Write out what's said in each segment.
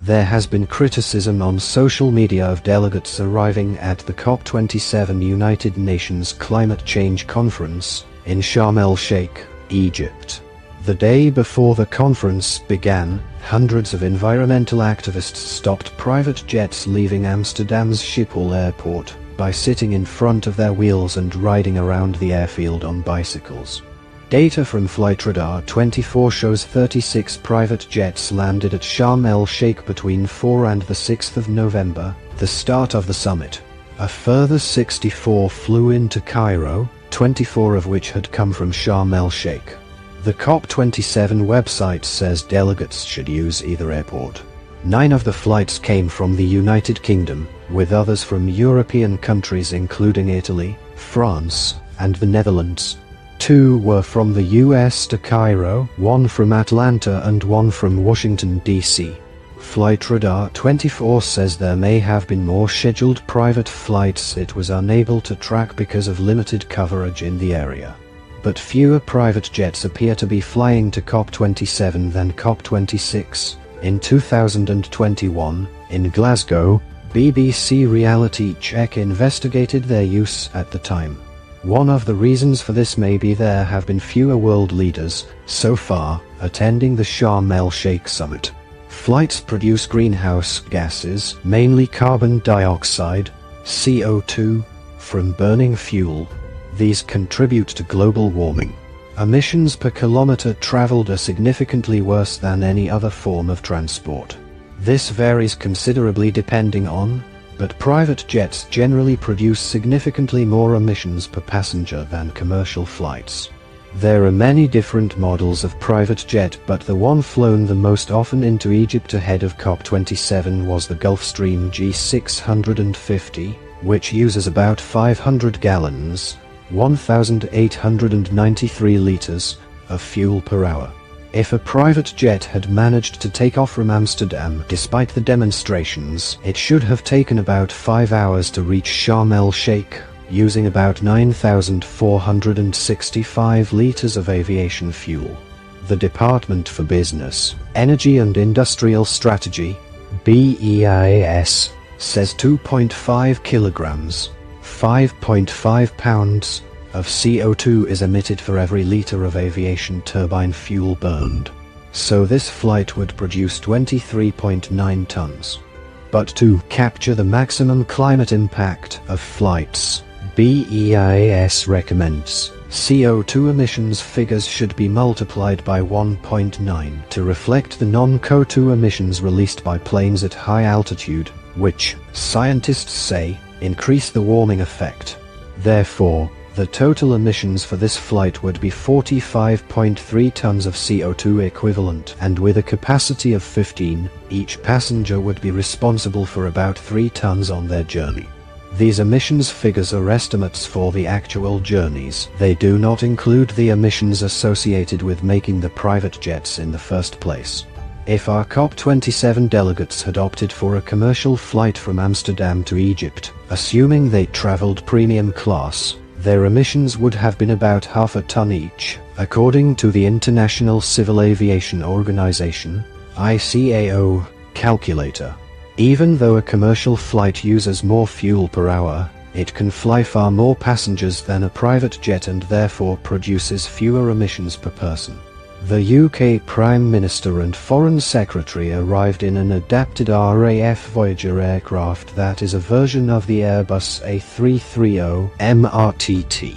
There has been criticism on social media of delegates arriving at the COP27 United Nations Climate Change Conference in Sharm el-Sheikh, Egypt. The day before the conference began, hundreds of environmental activists stopped private jets leaving Amsterdam's Schiphol airport by sitting in front of their wheels and riding around the airfield on bicycles. Data from Flightradar 24 shows 36 private jets landed at Sharm el-Sheikh between 4 and the 6th of November, the start of the summit. A further 64 flew into Cairo, 24 of which had come from Sharm el-Sheikh. The COP27 website says delegates should use either airport. 9 of the flights came from the United Kingdom, with others from European countries including Italy, France, and the Netherlands. 2 were from the US to Cairo, 1 from Atlanta and 1 from Washington, D.C. Flightradar 24 says there may have been more scheduled private flights it was unable to track because of limited coverage in the area. But fewer private jets appear to be flying to COP27 than COP26. In 2021, in Glasgow, BBC Reality Check investigated their use at the time. One of the reasons for this may be there have been fewer world leaders, so far, attending the Sharm el-Sheikh summit. Flights produce greenhouse gases, mainly carbon dioxide, CO2, from burning fuel. These contribute to global warming. Emissions per kilometer traveled are significantly worse than any other form of transport. This varies considerably depending on, but private jets generally produce significantly more emissions per passenger than commercial flights. There are many different models of private jet, but the one flown the most often into Egypt ahead of COP27 was the Gulfstream G650, which uses about 500 gallons, 1,893 liters, of fuel per hour. If a private jet had managed to take off from Amsterdam despite the demonstrations, it should have taken about 5 hours to reach Sharm el-Sheikh, using about 9,465 liters of aviation fuel. The Department for Business, Energy and Industrial Strategy, BEIS, says 2.5 kilograms, 5.5 pounds, of CO2 is emitted for every liter of aviation turbine fuel burned. So this flight would produce 23.9 tons. But to capture the maximum climate impact of flights, BEIS recommends CO2 emissions figures should be multiplied by 1.9 to reflect the non-CO2 emissions released by planes at high altitude, which, scientists say, increase the warming effect. Therefore, the total emissions for this flight would be 45.3 tons of CO2 equivalent, and with a capacity of 15, each passenger would be responsible for about 3 tons on their journey. These emissions figures are estimates for the actual journeys. They do not include the emissions associated with making the private jets in the first place. If our COP27 delegates had opted for a commercial flight from Amsterdam to Egypt, assuming they traveled premium class, their emissions would have been about half a ton each, according to the International Civil Aviation Organization, ICAO, calculator. Even though a commercial flight uses more fuel per hour, it can fly far more passengers than a private jet and therefore produces fewer emissions per person. The UK Prime Minister and Foreign Secretary arrived in an adapted RAF Voyager aircraft that is a version of the Airbus A330 MRTT.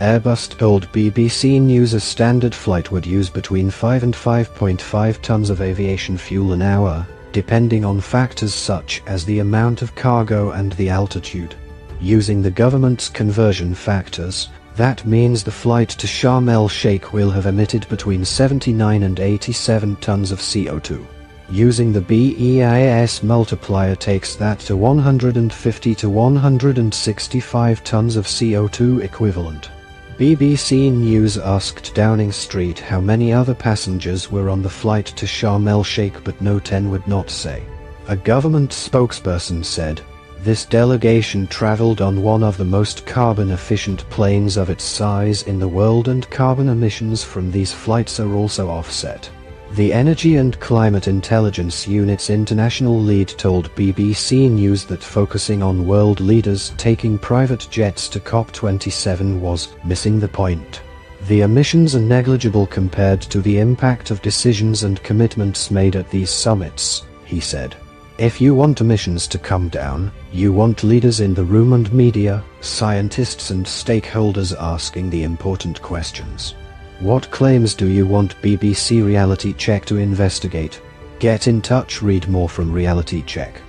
Airbus told BBC News a standard flight would use between 5 and 5.5 tons of aviation fuel an hour, depending on factors such as the amount of cargo and the altitude. Using the government's conversion factors, that means the flight to Sharm el-Sheikh will have emitted between 79 and 87 tons of CO2. Using the BEIS multiplier takes that to 150 to 165 tons of CO2 equivalent. BBC News asked Downing Street how many other passengers were on the flight to Sharm el-Sheikh, but No 10 would not say. A government spokesperson said, "This delegation traveled on one of the most carbon-efficient planes of its size in the world, and carbon emissions from these flights are also offset." The Energy and Climate Intelligence Unit's international lead told BBC News that focusing on world leaders taking private jets to COP27 was missing the point. The emissions are negligible compared to the impact of decisions and commitments made at these summits, he said. If you want emissions to come down, you want leaders in the room and media, scientists and stakeholders asking the important questions. What claims do you want BBC Reality Check to investigate? Get in touch. Read more from Reality Check.